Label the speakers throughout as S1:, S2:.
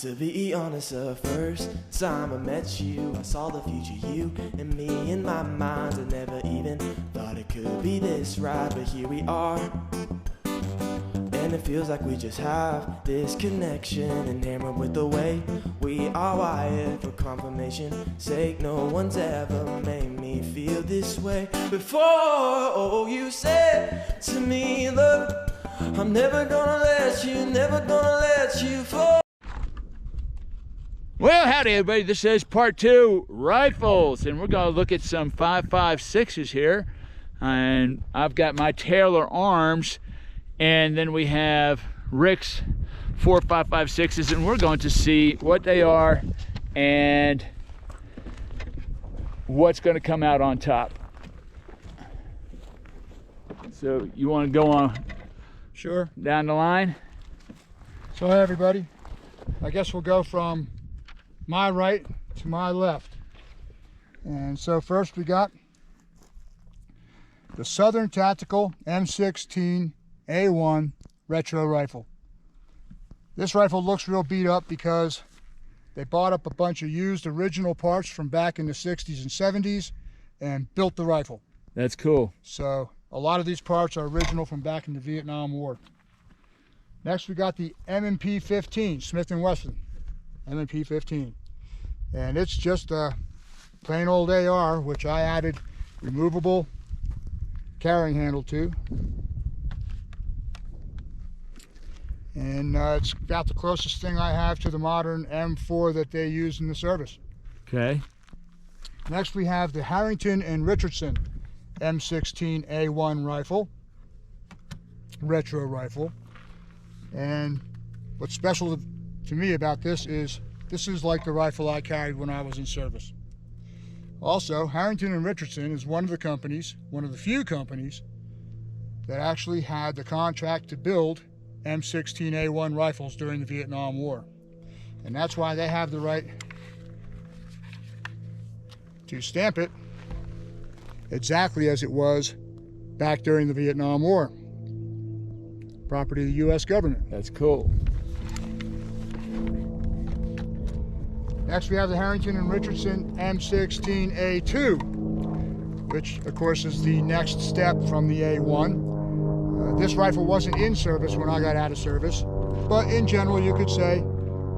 S1: To be honest, the first time I met you, I saw the future you and me in my mind. I never even thought it could be this right, but here we are. And it feels like we just have this connection, enamored with the way we are wired. For confirmation's sake, no one's ever made me feel this way before. Oh, you said to me, look, I'm never gonna let you fall.
S2: Well, howdy everybody, this is part 2 rifles, and we're going to look at some 5.56s here. And I've got my Taylor arms, and then we have Rick's 4.556s, and we're going to see what they are and what's going to come out on top. So you want to go on?
S3: Sure.
S2: Down the line?
S3: So hey everybody, I guess we'll go from my right to my left. And so first we got the Southern Tactical M16A1 retro rifle. This rifle looks real beat up because they bought up a bunch of used original parts from back in the 60s and 70s and built the rifle.
S2: That's cool.
S3: So a lot of these parts are original from back in the Vietnam War. Next we got the M&P 15, Smith & Wesson. M&P 15, and it's just a plain old AR, which I added removable carrying handle to, and it's about the closest thing I have to the modern M4 that they use in the service.
S2: Okay.
S3: Next we have the Harrington and Richardson M16A1 rifle, retro rifle, and what's special to me about this is like the rifle I carried when I was in service. Also, Harrington and Richardson is one of the companies, one of the few companies, that actually had the contract to build M16A1 rifles during the Vietnam War. And that's why they have the right to stamp it exactly as it was back during the Vietnam War. Property of the U.S. government.
S2: That's cool.
S3: Next we have the Harrington and Richardson M16A2, which of course is the next step from the A1. This rifle wasn't in service when I got out of service, but in general you could say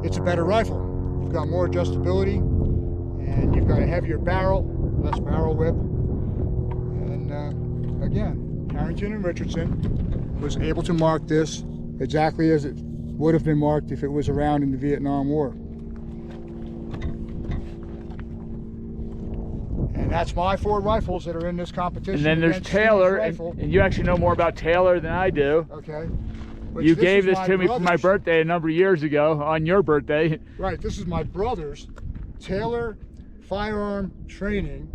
S3: it's a better rifle. You've got more adjustability, and you've got a heavier barrel, less barrel whip. And again, Harrington and Richardson was able to mark this exactly as it would have been marked if it was around in the Vietnam War. And that's my 4 rifles that are in this competition.
S2: And then there's Taylor, and you actually know more about Taylor than I do.
S3: Okay.
S2: You gave this to me for my birthday a number of years ago, on your birthday.
S3: Right, this is my brother's Taylor firearm training,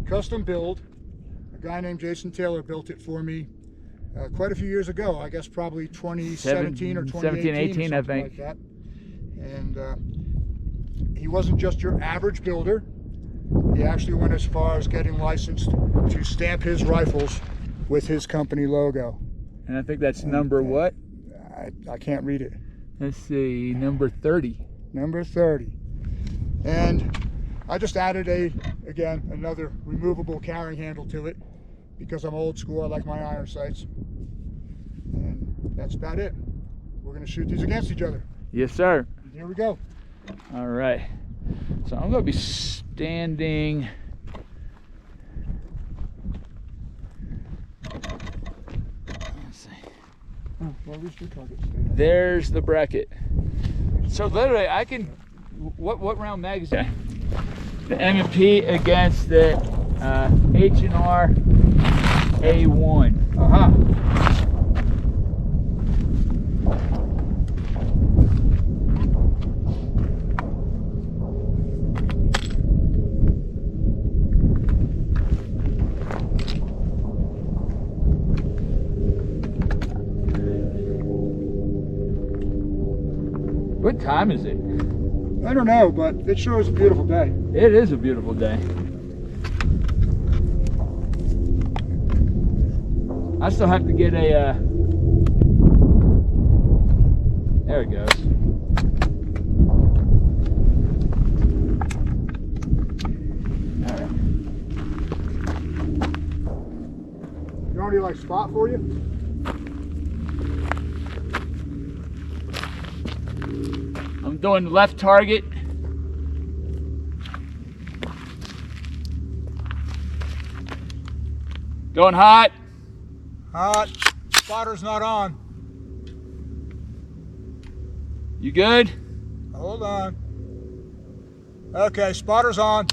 S3: custom build. A guy named Jason Taylor built it for me quite a few years ago. I guess probably 2017 or 2018,
S2: 18, I think.
S3: Like that. And he wasn't just your average builder. He actually went as far as getting licensed to stamp his rifles with his company logo.
S2: And I think that's number what?
S3: I can't read it.
S2: Let's see, number 30.
S3: Number 30. And I just added again, another removable carrying handle to it because I'm old school. I like my iron sights. And that's about it. We're going to shoot these against each other.
S2: Yes, sir.
S3: Here we go.
S2: All right. So I'm going to be standing. Let's see.
S3: Oh, well, at least your target's
S2: There's the bracket. So literally, I can. What round magazine? The M&P against the H&R A1. What time is it?
S3: I don't know, but it sure is a beautiful day.
S2: It is a beautiful day. I still have to get a, there it goes. All right.
S3: You already like spot for you?
S2: I'm doing left target. Going hot.
S3: Hot. Spotter's not on.
S2: You good?
S3: Hold on. Okay, spotter's on.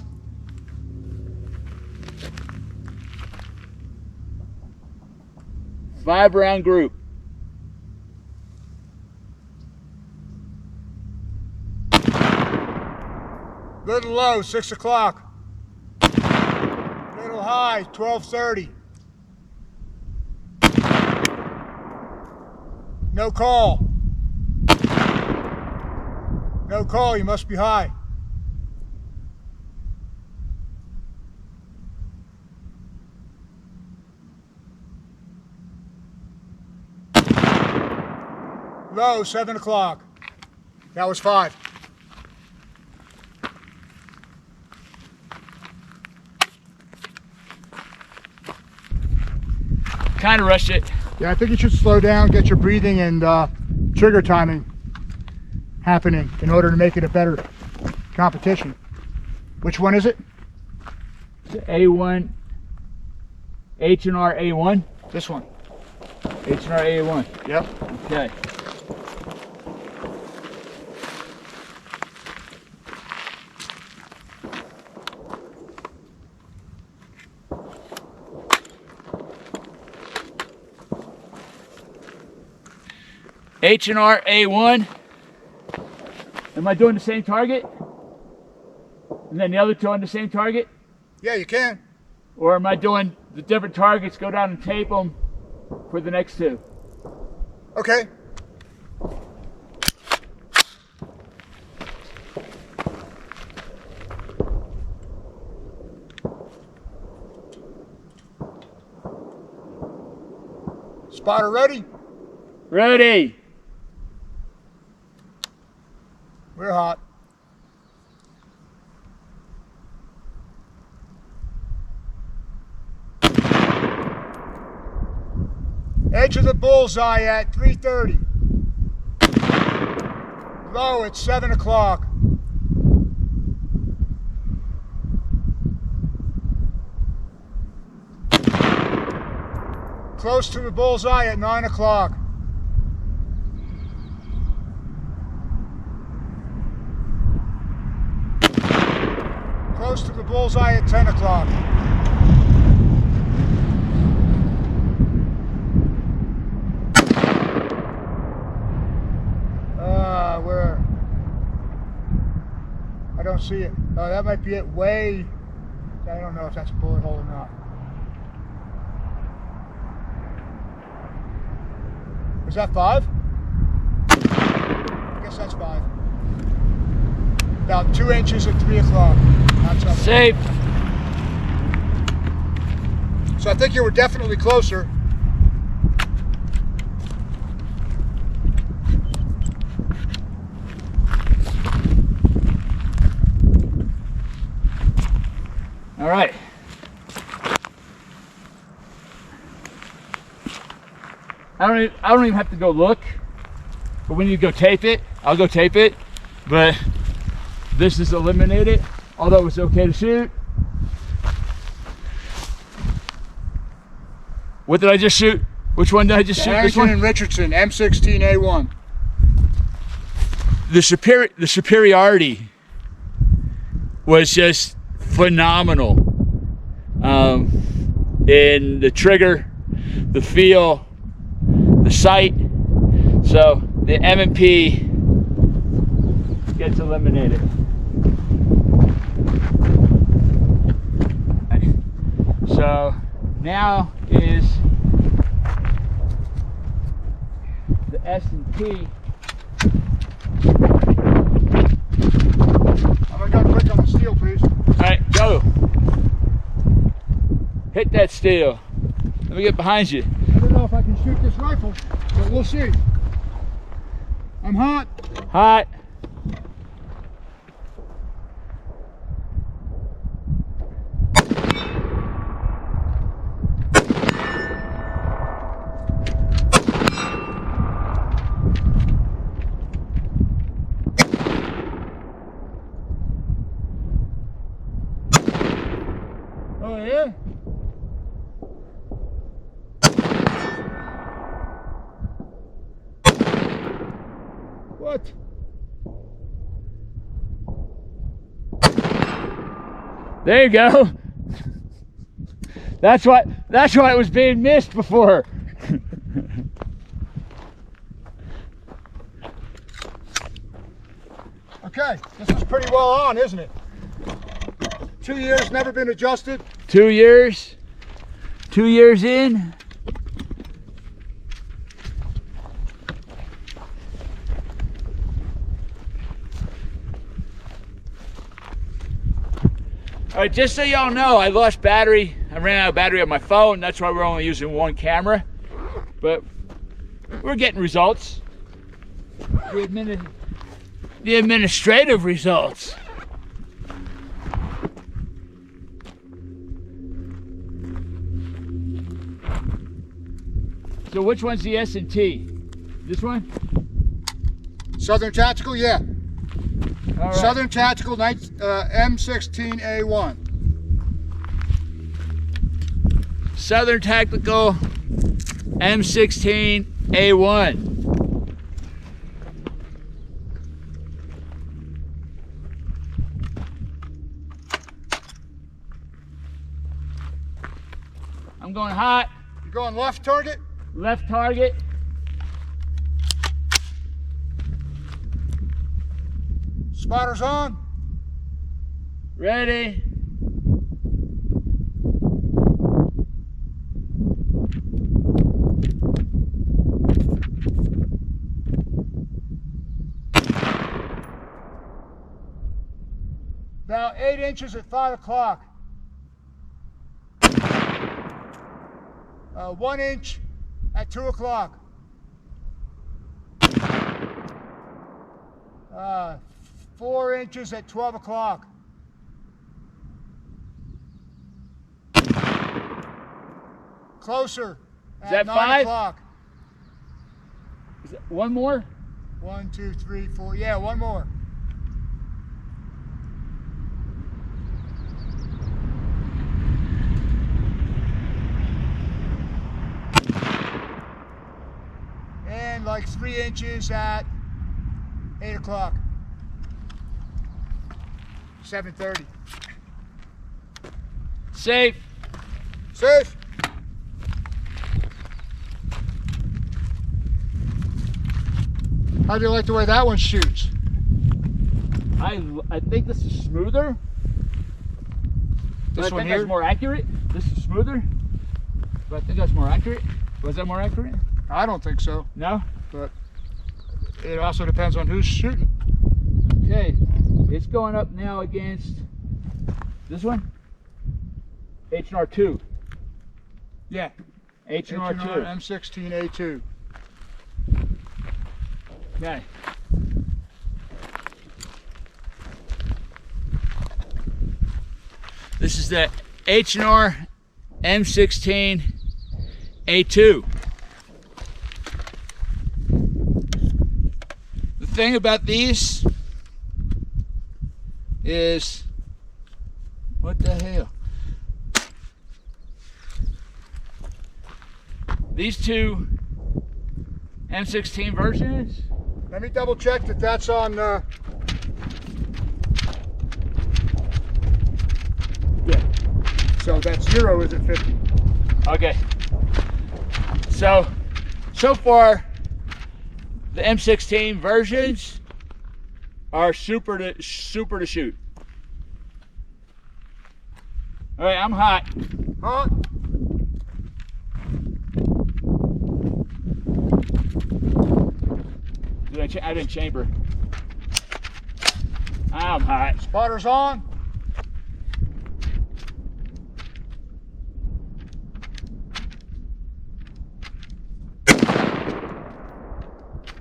S2: Five round group.
S3: Little low, 6 o'clock. Little high, 12:30. No call. No call, you must be high. Low, 7 o'clock. That was 5.
S2: Kind of rushed it.
S3: Yeah, I think you should slow down, get your breathing and trigger timing happening in order to make it a better competition. Which one is it?
S2: A1, H&R A1.
S3: This one.
S2: H&R A1.
S3: Yep.
S2: Okay. H&R A1. Am I doing the same target? And then the other two on the same target?
S3: Yeah, you can.
S2: Or am I doing the different targets, go down and tape them for the next two?
S3: Okay. Spotter ready?
S2: Ready.
S3: We're hot. Edge of the bullseye at 3:30. Low at 7 o'clock. Close to the bullseye at 9 o'clock. Close to the bullseye at 10 o'clock. Where? I don't see it. Oh, that might be it way. I don't know if that's a bullet hole or not. Was that 5? I guess that's 5. About 2 inches at 3 o'clock.
S2: Safe.
S3: So I think you were definitely closer.
S2: All right. I don't even have to go look. But when you go tape it, I'll go tape it. But this is eliminated, although it's okay to shoot. What did I just shoot? Which one did I just shoot? This
S3: Harrington
S2: one?
S3: and Richardson, M16A1.
S2: The superiority was just phenomenal. In the trigger, the feel, the sight. So the M&P gets eliminated. So now is the S&P
S3: I'm gonna go quick on the steel, please.
S2: All right, go. Hit that steel. Let me get behind you.
S3: I don't know if I can shoot this rifle, but we'll see. I'm hot.
S2: Hot.
S3: Oh yeah? What?
S2: There you go. That's why it was being missed before.
S3: Okay, this is pretty well on, isn't it? 2 years, never been adjusted.
S2: 2 years. 2 years in. All right, just so y'all know, I lost battery. I ran out of battery on my phone. That's why we're only using one camera. But we're getting results. The administrative results. So which one's the S&T? This one?
S3: Southern Tactical, yeah.
S2: All right.
S3: Southern Tactical M16A1.
S2: Southern Tactical M16A1. I'm going hot.
S3: You going left target?
S2: Left target.
S3: Spotters on.
S2: Ready.
S3: About 8 inches at 5 o'clock. 1 inch at 2 o'clock. 4 inches at 12 o'clock. Closer
S2: Is
S3: at
S2: that
S3: 9
S2: 5?
S3: o'clock.
S2: Is that one more?
S3: 1, 2, 3, 4. Yeah, one more. And like 3 inches at 8 o'clock. 7:30.
S2: Safe.
S3: Safe. How do you like the way that one shoots?
S2: I think this is smoother.
S3: This
S2: I
S3: one
S2: think
S3: here?
S2: that's more accurate. This is smoother. But I think that's more accurate. Was that more accurate?
S3: I don't think so,
S2: No?
S3: but it also depends on who's shooting.
S2: Okay. It's going up now against this one. H&R 2.
S3: Yeah.
S2: H&R 2.
S3: M16A2.
S2: Okay. This is the H&R M16A2. The thing about these is, what the hell? These two M16 versions.
S3: Let me double check that that's on.
S2: Yeah.
S3: So that's 0, is it 50?
S2: Okay. So far, the M16 versions are super to shoot. All right, I'm hot.
S3: Hot.
S2: I didn't chamber. I'm hot.
S3: Spotter's on.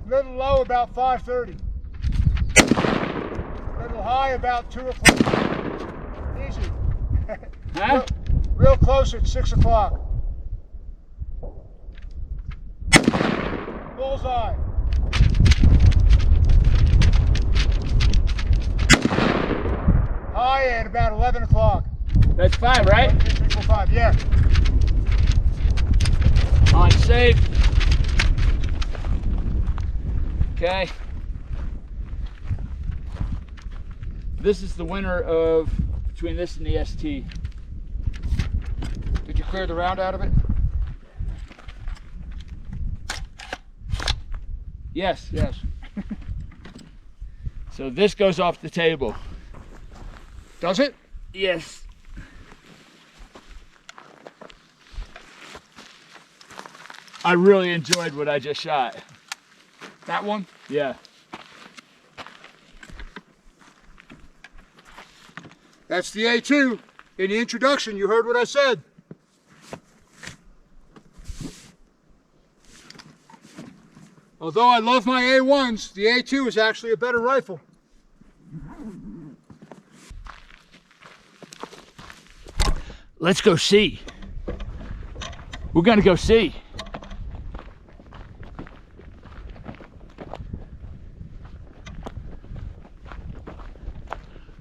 S3: Little low about 5:30. Little high about 2 o'clock. Easy.
S2: Huh?
S3: Real close at 6 o'clock. Bullseye. High at about 11 o'clock.
S2: That's 5, right?
S3: 1, 2, 3, 4, 5. Yeah.
S2: On safe. Okay. This is the winner of between this and the ST.
S3: Did you clear the round out of it?
S2: Yes.
S3: Yes.
S2: So this goes off the table.
S3: Does it?
S2: Yes. I really enjoyed what I just shot.
S3: That one?
S2: Yeah.
S3: That's the A2. In the introduction, you heard what I said. Although I love my A1s, the A2 is actually a better rifle.
S2: Let's go see. We're gonna go see.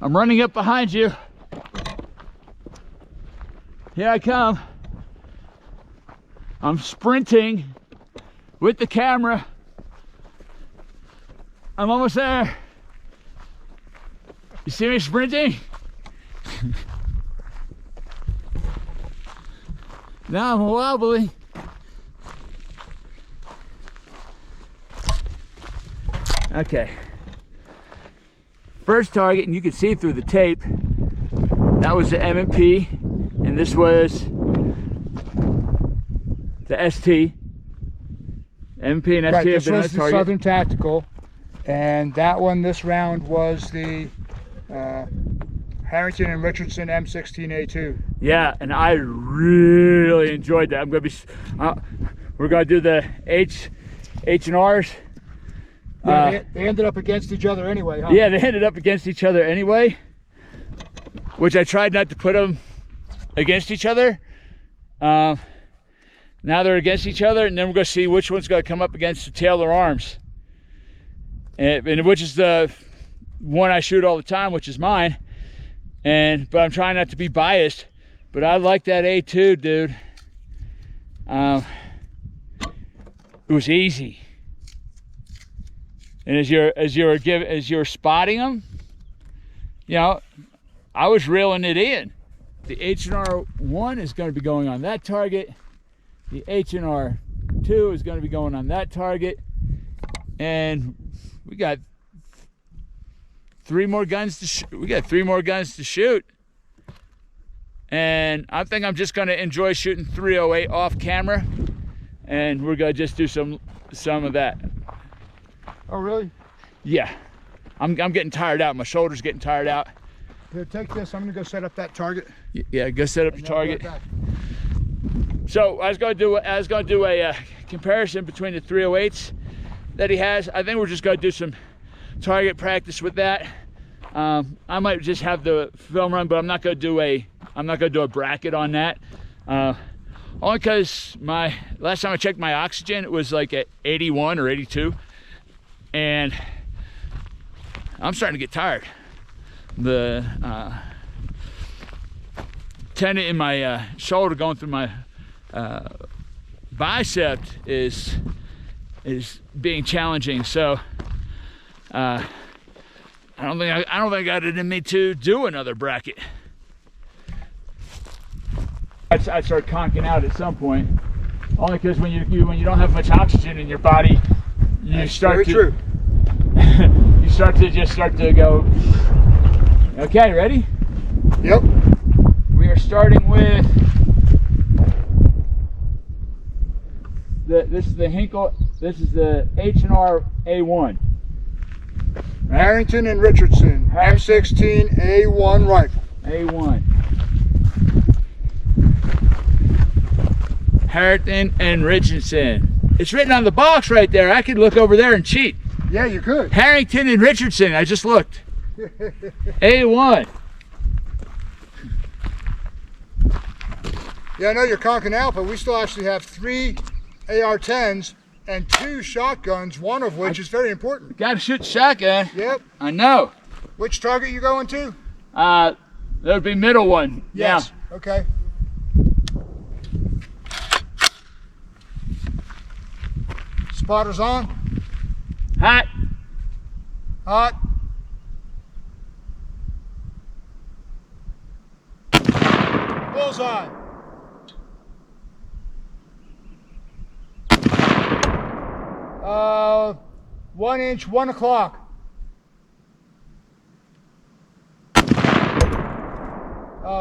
S2: I'm running up behind you. Here I come. I'm sprinting with the camera. I'm almost there. You see me sprinting? Now I'm wobbly. Okay. First target, and you can see through the tape, that was the M&P, and this was the ST. M&P and ST
S3: Right,
S2: have
S3: this
S2: been on
S3: was
S2: the
S3: the
S2: target.
S3: Southern Tactical, and that one, this round, was the Harrington and Richardson M16A2.
S2: Yeah, and I really enjoyed that. I'm gonna be, we're gonna do the H and R's.
S3: Yeah, they ended up against each other anyway, huh?
S2: Yeah, they ended up against each other anyway, which I tried not to put them against each other. Now they're against each other, and then we're going to see which one's going to come up against the Taylor Arms, and which is the one I shoot all the time, which is mine. But I'm trying not to be biased. But I like that A2, dude. It was easy. And as you're spotting them, you know, I was reeling it in. The H&R 1 is going to be going on that target. The H&R 2 is going to be going on that target. And we got 3 more guns to shoot. We got 3 more guns to shoot. And I think I'm just going to enjoy shooting 308 off camera. And we're going to just do some of that.
S3: Oh, really?
S2: Yeah, I'm getting tired out. My shoulder's getting tired out.
S3: Here, take this. I'm gonna go set up that target.
S2: Yeah, go set up your target.
S3: Back.
S2: So I was gonna do a comparison between the 308s that he has. I think we're just gonna do some target practice with that. I might just have the film run, but I'm not gonna do a bracket on that. Only because my last time I checked my oxygen, it was like at 81 or 82. And I'm starting to get tired. The tendon in my shoulder going through my bicep is being challenging. So I don't think I got it in me to do another bracket. I'd start conking out at some point. Only because when you don't have much oxygen in your body, you start to go. Okay, ready?
S3: Yep.
S2: We are starting with this is the Hinkle. This is the H&R A1. Right?
S3: Harrington and Richardson, M16 A1 rifle.
S2: A1. Harrington and Richardson. It's written on the box right there. I could look over there and cheat.
S3: Yeah, you could.
S2: Harrington and Richardson. I just looked. A1.
S3: Yeah, I know you're conking out, but we still actually have 3 AR-10s and 2 shotguns, one of which is very important.
S2: Got to shoot shotgun.
S3: Yep.
S2: I know.
S3: Which target you going to?
S2: That would be middle one.
S3: Yes.
S2: Yeah.
S3: Okay. Spotters on.
S2: Hot.
S3: Hot. Bullseye. Uh, 1 inch, 1 o'clock.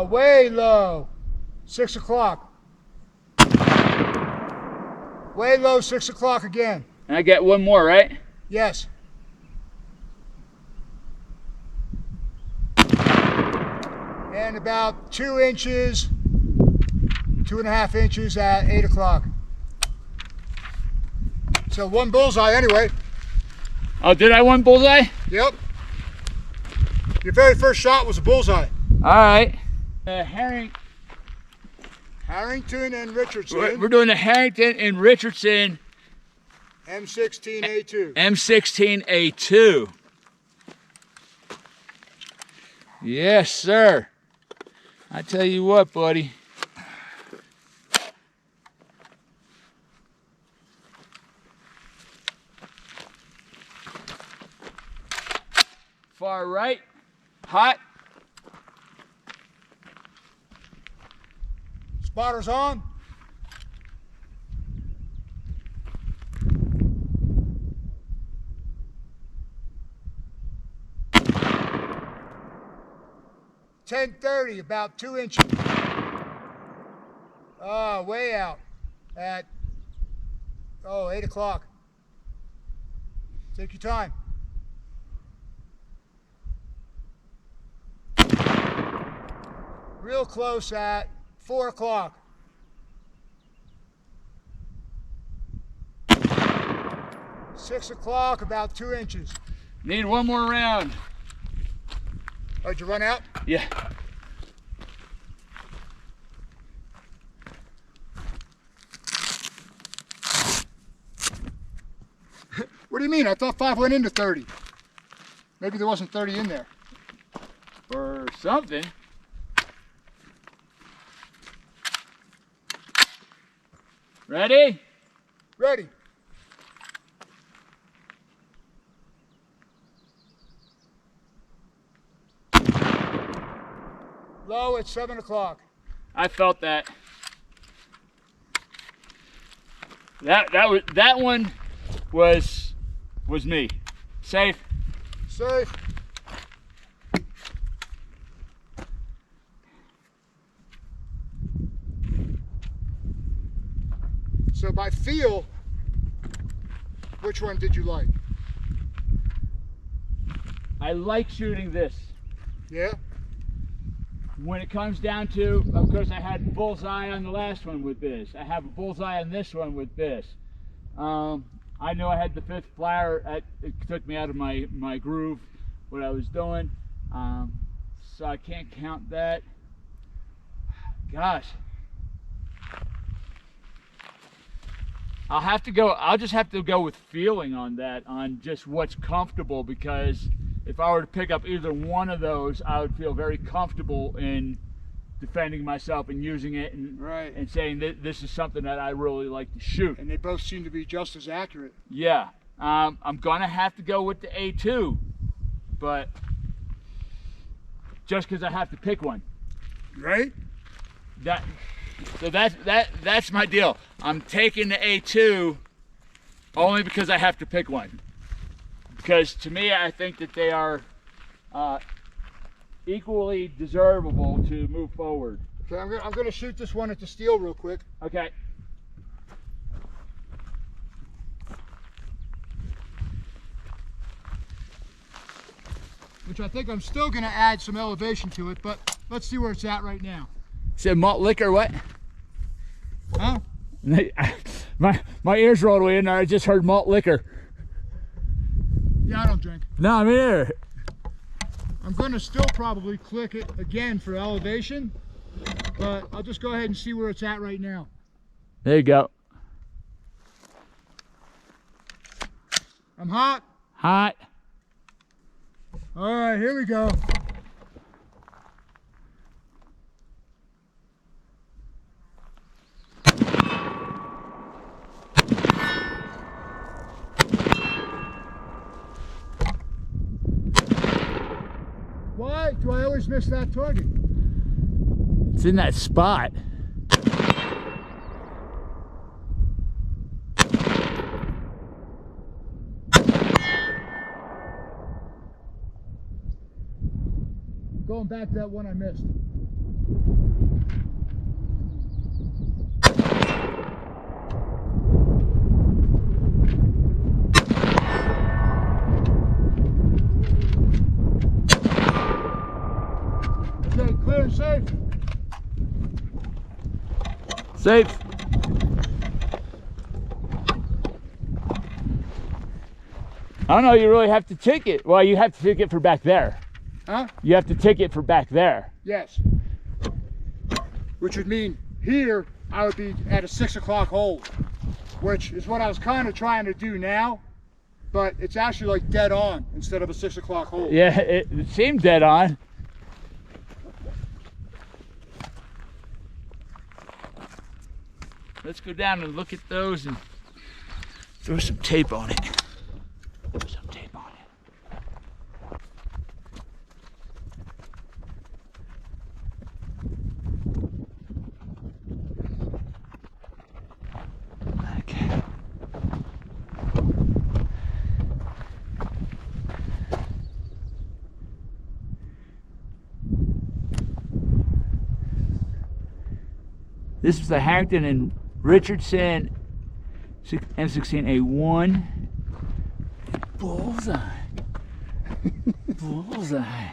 S3: Way low, 6 o'clock. Way low, 6 o'clock again.
S2: And I get one more, right?
S3: Yes. And about 2 inches, 2.5 inches at 8 o'clock. So 1 bullseye anyway.
S2: Oh, did I win bullseye?
S3: Yep. Your very first shot was a bullseye.
S2: All right.
S3: Harrington and Richardson.
S2: We're doing the Harrington and Richardson
S3: M16A2.
S2: M16A2. Yes, sir. I tell you what, buddy. Far right, hot.
S3: Spotters on. .10:30, about 2 inches. Way out at 8 o'clock. Take your time. Real close at 4 o'clock. $6 o'clock, about 2 inches.
S2: Need one more round.
S3: Oh, did you run out?
S2: Yeah.
S3: What do you mean? I thought 5 went into 30. Maybe there wasn't 30 in there.
S2: Or something. Ready?
S3: Ready. Low at 7 o'clock.
S2: I felt that. That one was me. Safe.
S3: Safe. So by feel, which one did you like?
S2: I like shooting this.
S3: Yeah?
S2: When it comes down to, of course, I had bullseye on the last one with this. I have a bullseye on this one with this. I know I had the 5th flower. It took me out of my groove, what I was doing. So I can't count that. Gosh. I'll just have to go with feeling on that, on just what's comfortable, because if I were to pick up either one of those, I would feel very comfortable in defending myself and using it and,
S3: Right.
S2: and saying that this is something that I really like to shoot.
S3: And they both seem to be just as accurate.
S2: Yeah. I'm going to have to go with the A2, but just because I have to pick one.
S3: Right?
S2: So that's my deal. I'm taking the A2 only because I have to pick one. Because to me, I think that they are equally deservable to move forward.
S3: Okay, I'm gonna shoot this one at the steel real quick.
S2: Okay.
S3: which I think I'm still going to add some elevation to it, but let's see where it's at right now.
S2: Said malt liquor, what?
S3: Huh?
S2: my ears rolled away in there. I just heard malt liquor.
S3: Yeah, I don't drink.
S2: No, I'm here.
S3: I'm going to still probably click it again for elevation, but I'll just go ahead and see where it's at right now.
S2: There you go.
S3: I'm hot.
S2: Hot.
S3: All right, here we go. Why do I always miss that target?
S2: It's in that spot.
S3: Going back to that one I missed. Okay, clear and safe.
S2: Safe. I don't know, you really have to tick it. Well, you have to tick it for back there.
S3: Huh?
S2: You have to tick it for back there.
S3: Yes. Which would mean here I would be at a 6 o'clock hole, which is what I was kind of trying to do now, but it's actually like dead on instead of a 6 o'clock hole.
S2: Yeah, it seemed dead on. Let's go down and look at those and throw some tape on it. Throw some tape on it. Okay. This is the Harrington and Richardson M16A1. Bullseye. Bullseye.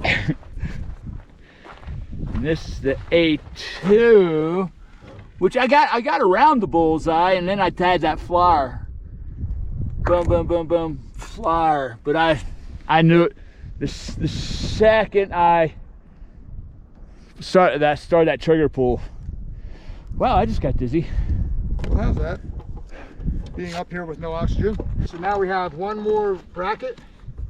S2: And this is the A2, which I got around the bullseye, and then I had that flower. Boom, boom, boom, boom, flower. But I knew it the second I started that trigger pull. Wow, I just got dizzy.
S3: We'll have that. Being up here with no oxygen. So now we have one more bracket.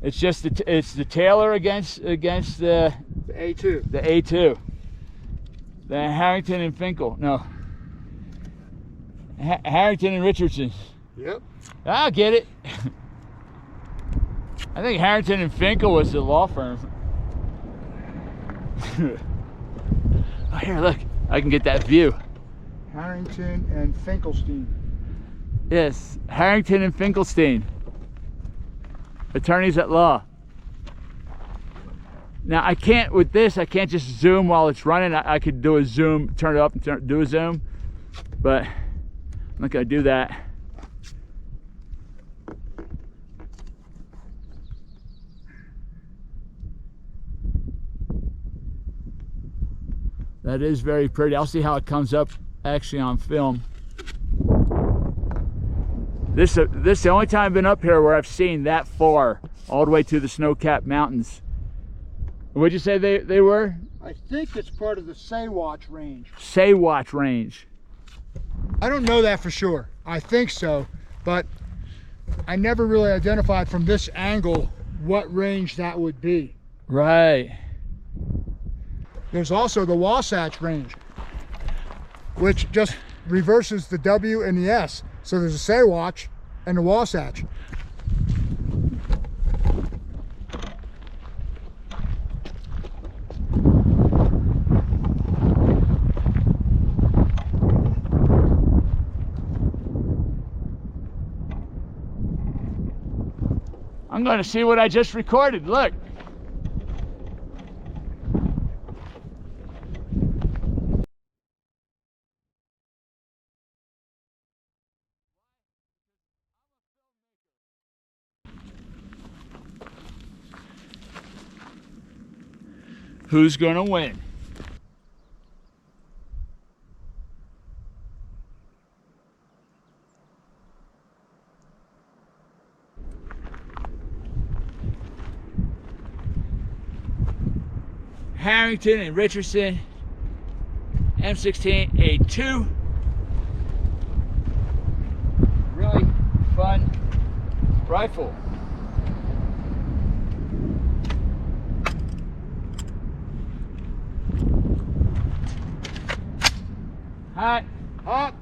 S2: It's just it's the Taylor against the
S3: A2.
S2: The A2. The Harrington and Finkel. No. Harrington and Richardson.
S3: Yep.
S2: I'll get it. I think Harrington and Finkel was the law firm. Oh, here, look. I can get that view.
S3: Harrington and Finkelstein.
S2: Yes, Harrington and Finkelstein. Attorneys at law. Now I can't, with this, I can't just zoom while it's running. I could do a zoom, turn it up and do a zoom, but I'm not gonna do that. That is very pretty. I'll see how it comes up actually on film. This is the only time I've been up here where I've seen that far, all the way to the snow-capped mountains. What'd you say they were?
S3: I think it's part of the Saywatch range.
S2: Saywatch range.
S3: I don't know that for sure. I think so, but I never really identified from this angle what range that would be.
S2: Right.
S3: There's also the Wasatch range, which just reverses the W and the S. So there's a Saywatch and a Wasatch.
S2: I'm going to see what I just recorded. Look. who's gonna win. Harrington and Richardson, M16A2. Really fun rifle. Hot.
S3: Hot.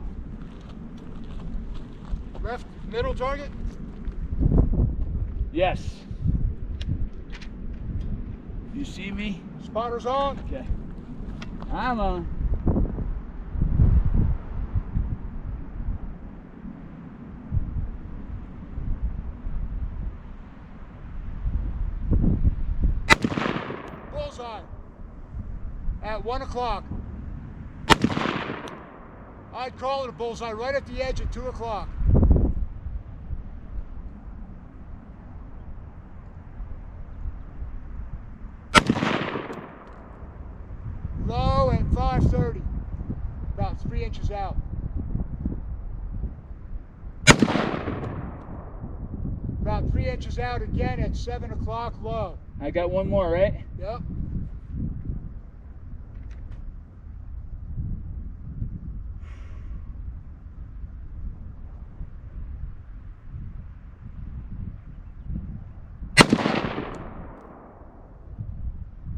S3: Left middle target.
S2: Yes. You see me?
S3: Spotter's on.
S2: Okay. I'm on.
S3: Bullseye. At 1 o'clock. I'd call it a bullseye right at the edge at 2 o'clock. Low at 5:30, about 3 inches out. About 3 inches out again at 7 o'clock, low.
S2: I got one more, right?
S3: Yep.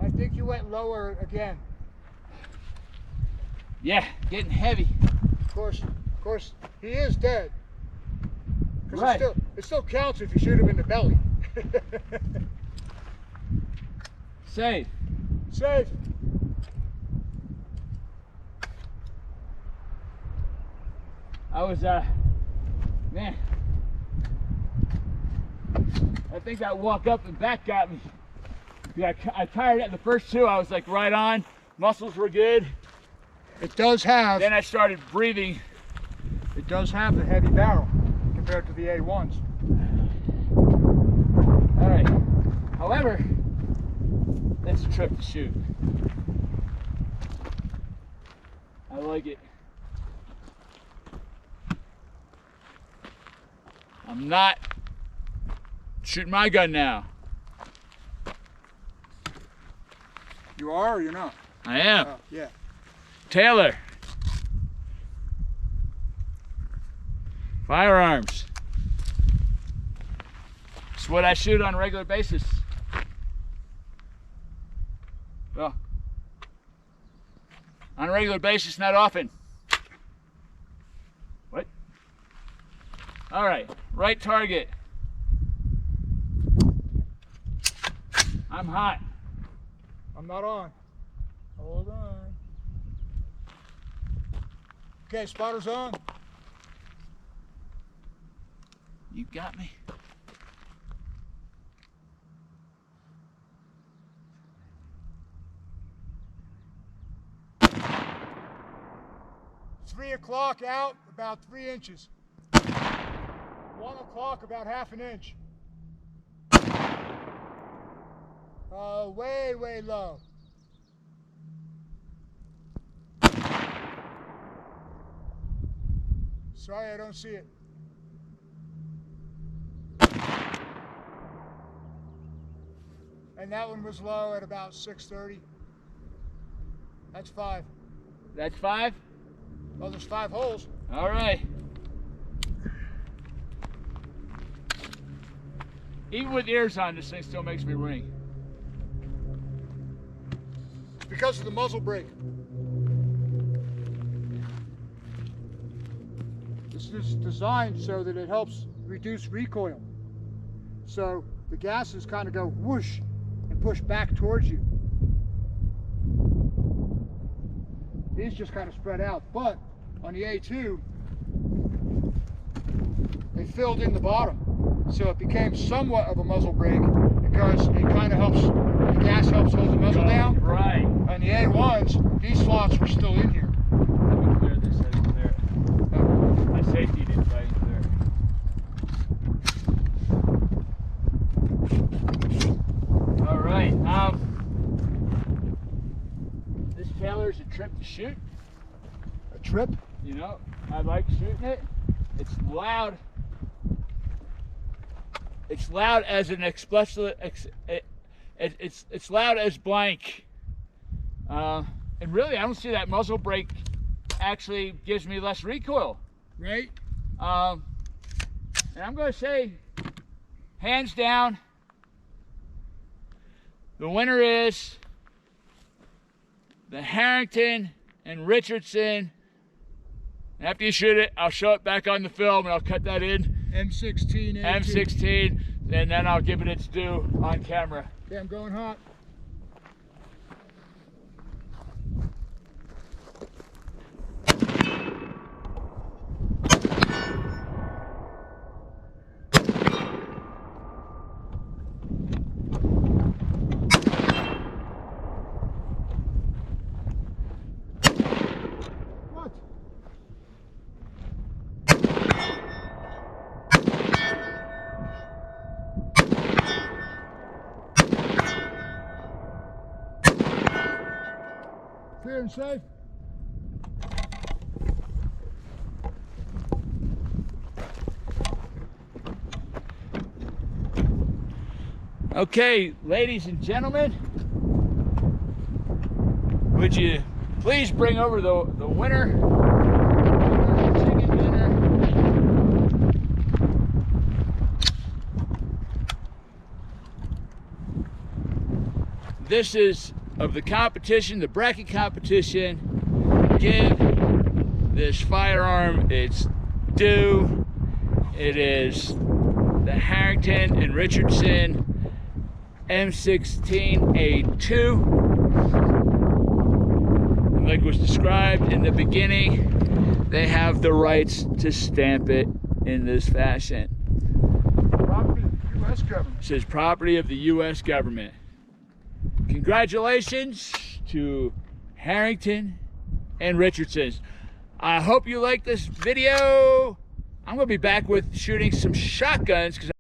S3: I think you went lower again.
S2: Yeah, getting heavy.
S3: Of course, he is dead. 'Cause
S2: Right.
S3: it still counts if you shoot him in the belly.
S2: Safe.
S3: Safe.
S2: I was, man. I think that walk up and back got me. I tired at the first two. I was like right on. Muscles were good.
S3: It does have.
S2: Then I started breathing.
S3: It does have the heavy barrel compared to the A1s.
S2: All right. However, that's a trip to shoot. I like it. I'm not shooting my gun now.
S3: You are or you're not?
S2: I am.
S3: Yeah.
S2: Taylor. Firearms. It's what I shoot on a regular basis. Well, on a regular basis, not often. What? All right, right target. I'm hot.
S3: I'm not on. Hold on. Okay, spotter's on.
S2: You got me.
S3: Three o'clock out, about 3 inches. 1 o'clock, about half an inch. Way, way low. Sorry, I don't see it. And that one was low at about 6:30. That's 5.
S2: That's 5?
S3: Well, there's 5 holes.
S2: All right. Even with ears on, this thing still makes me ring.
S3: It's because of the muzzle brake. This is designed so that it helps reduce recoil. So the gases kind of go whoosh and push back towards you. These just kind of spread out, but on the A2, they filled in the bottom. So it became somewhat of a muzzle brake because it kind of helps, the gas helps hold the muzzle down.
S2: Right.
S3: On the A1s, these slots were still in here.
S2: Let me clear this. I didn't clear it. My safety didn't try to clear it. All right. Taylor's a trip to shoot.
S3: A trip?
S2: You know, I like shooting it. It's loud. It's loud as an explicit. It's loud as blank. And really, I don't see that muzzle brake actually gives me less recoil, right? And I'm going to say, hands down, the winner is the Harrington and Richardson. After you shoot it, I'll show it back on the film and I'll cut that in.
S3: M16.
S2: M16, and then I'll give it its due on camera.
S3: Okay, I'm going hot. Clear and safe.
S2: Okay, ladies and gentlemen, would you please bring over the winner? Chicken dinner. This is of the competition, the bracket competition. Give this firearm its due. It is the Harrington and Richardson M16A2. Like was described in the beginning, they have the rights to stamp it in this fashion.
S3: Property of the U.S. government.
S2: It says property of the U.S. government. Congratulations to Harrington and Richardson. I hope you like this video. I'm going to be back with shooting some shotguns because